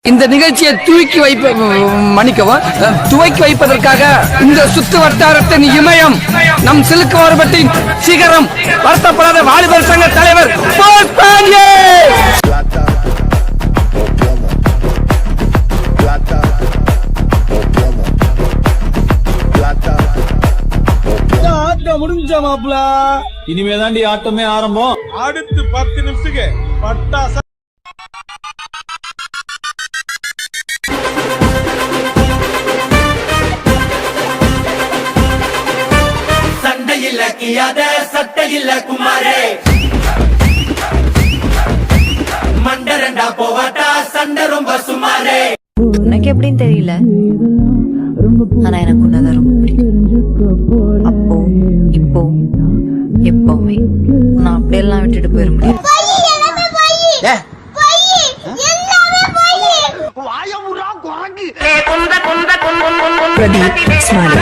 இந்த நிகழ்ச்சியை துவக்கி வைப்பதற்காக இந்த சுத்து வட்டாரத்தின் இமயம் நம் சிலுக்கு மாறுபட்டின் சிகரம் வருத்தப்படாத வாலிபர் சங்க தலைவர் முடிஞ்ச மாப்ள இனிமே தாண்டி ஆட்டமே ஆரம்பம். அடுத்து 10 நிமிஷத்துக்கு பட்டாச சண்டையில கியாத சட்டையில குமாரே மண்டரண்டா போவாட்டா சண்டை ரொம்ப சுமாரே. உனக்கு எப்படின்னு தெரியல, ஆனா எனக்கு உன்னதான் ரொம்ப பிடிக்கும். அப்போ இப்போ எப்பவுமே நான் அப்படியெல்லாம் விட்டுட்டு போயிட முடியும். பிரதீப் ஸ்மாலி.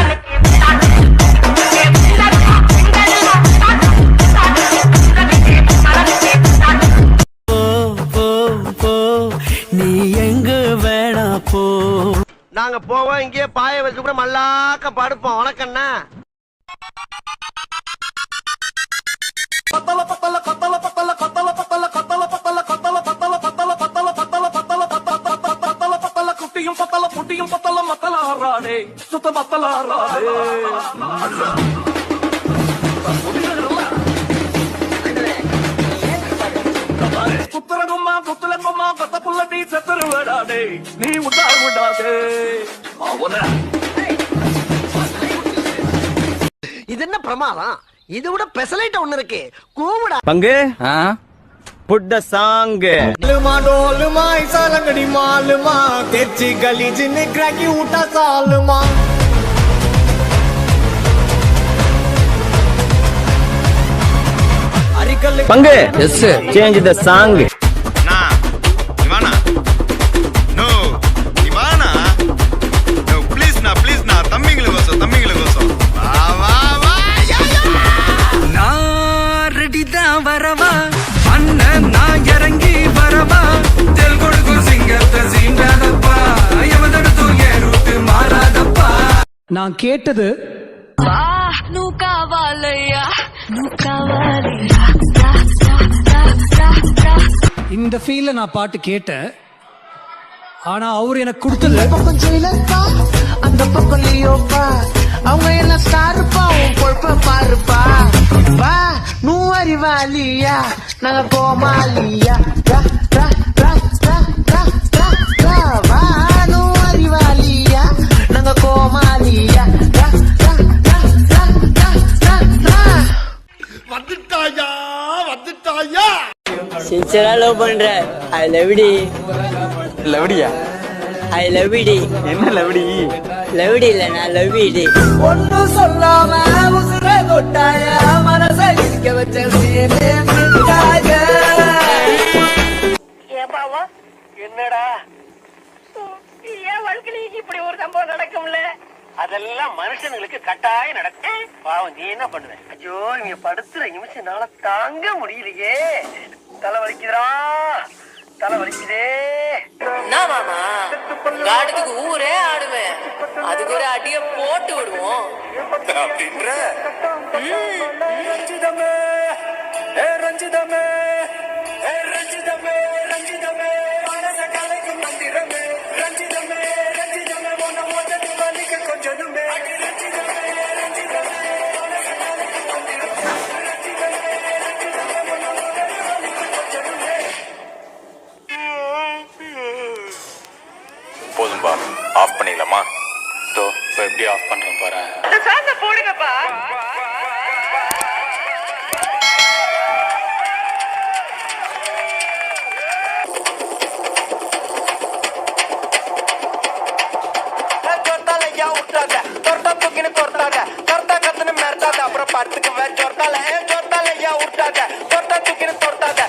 நீ எங்க வேணா போ. நாங்க போவோம், இங்கே பாய வச்சு கூட மல்லாக்க படுப்போம். உனக்கண்ணா பத்தல பத்தல பத்தல பத்தல பத்தல பத்தல பத்தல பத்தல பத்தல பத்தல பத்தல பத்தல பத்தல பத்தல பத்தல பத்தல குட்டியும் பத்தல புட்டியும் பத்தல மத்தல ஆறாடே சுத்த மத்தல ஆறாடே. புத்தரகும்மா புத்தலங்கும்மா பத்த புள்ள நீ செத்துரு விடாதே, நீ உத்தார் விடாதே. இது என்ன பிரமாதம்? இது விட பெசலைட் ஒண்ணு இருக்கு. கூவுடா பங்கு புட்ட சாங்கு லுமா டோலுமா இசாலங்கடி மாலுமா தெச்சி கலீஜ் நிக்ராக்கி ஊட்டா சாலுமா. பங்கு சேஞ்ச் த சாங். வரவா அண்ணன் நான் இறங்கி வரவா தெல் கொடுக்கும் சிங்கத்தை சீண்டாதப்பா எவதடுத்தும் ஏறுட்டு மாறாதப்பா. நான் கேட்டது இந்த ஃபீல்ல நான் பாட்டு கேட்டேன், ஆனா அவரு எனக்கு கொடுத்தது அந்த பக்கம் லியோப்பா, அவங்க என்ன ஸ்டாருப்பா, உன் பொழப்ப பாருப்பா. வா நூ அறிவாலியா நாங்க கோமாலியா. வா நூ அறிவாலியா நாங்க கோமாலியா. வந்துட்டாயா வந்துட்டாயா. சின்சரா லவ் பண்ற. ஐ லவ் டி. லவ்டியா? ஐ லவ் டி. என்ன லவ்டி? லவ் டி இல்ல, நான் லவ் டி. ஒன்னு சொல்லாம உசுர கொட்டாய மனச இருக்க வச்ச சீனே மிட்டாய. ஏபாவா என்னடா ஏன் வாழ்க்கையில இப்படி ஒரு சம்பவம் நடக்கும்ல? அதெல்லாம் மனுஷனுங்களுக்கு கட்டாயம் நடக்கும். பாவம் நீ என்ன பண்ணுவ? ஐயோ நீ படுத்துற நிமிஷம்னால தாங்க முடியலையே. தலை வலிக்குதுடா, தலை வலிக்குதே. நான் மாமா காடுக்கு ஊரே ஆடுவேன், அதுக்கு ஒரு அடிய போட்டு விடுவோம் அப்படின்ற ரஞ்சிதமே ஏ ரஞ்சிதமே ஏ ரஞ்சிதமே ரஞ்சிதமே மனச கலைக்கும் மந்திரமே ரஞ்சிதமே ரஞ்சிதமே உன்னை மொத்தத்து வலிக்க கொஞ்சமே ரஞ்சிதமே ரஞ்சிதமே மனச கலைக்கும் மந்திரமே ரஞ்சிதமே ரஞ்சிதமே உன்னை மொத்தத்து வலிக்க கொஞ்சமே. போதும்பா, ஆஃப் பண்ணிடலாமா? தோ இப்போ எப்படி ஆஃப் பண்ணுறேன் பாரு. சாந்த போடுங்கப்பா. ஜோர்த்தாலையா விட்டாங்க தொர்த்தா தூக்கின்னு தொர்த்தாங்க தொர்த்தா கத்துன்னு மிரட்டாங்க அப்புறம் படுத்துக்குவேன் ஜோர்த்தால ஜோர்த்தாலையா விட்டாங்க தொர்த்தா தூக்கின்னு தொர்த்தாங்க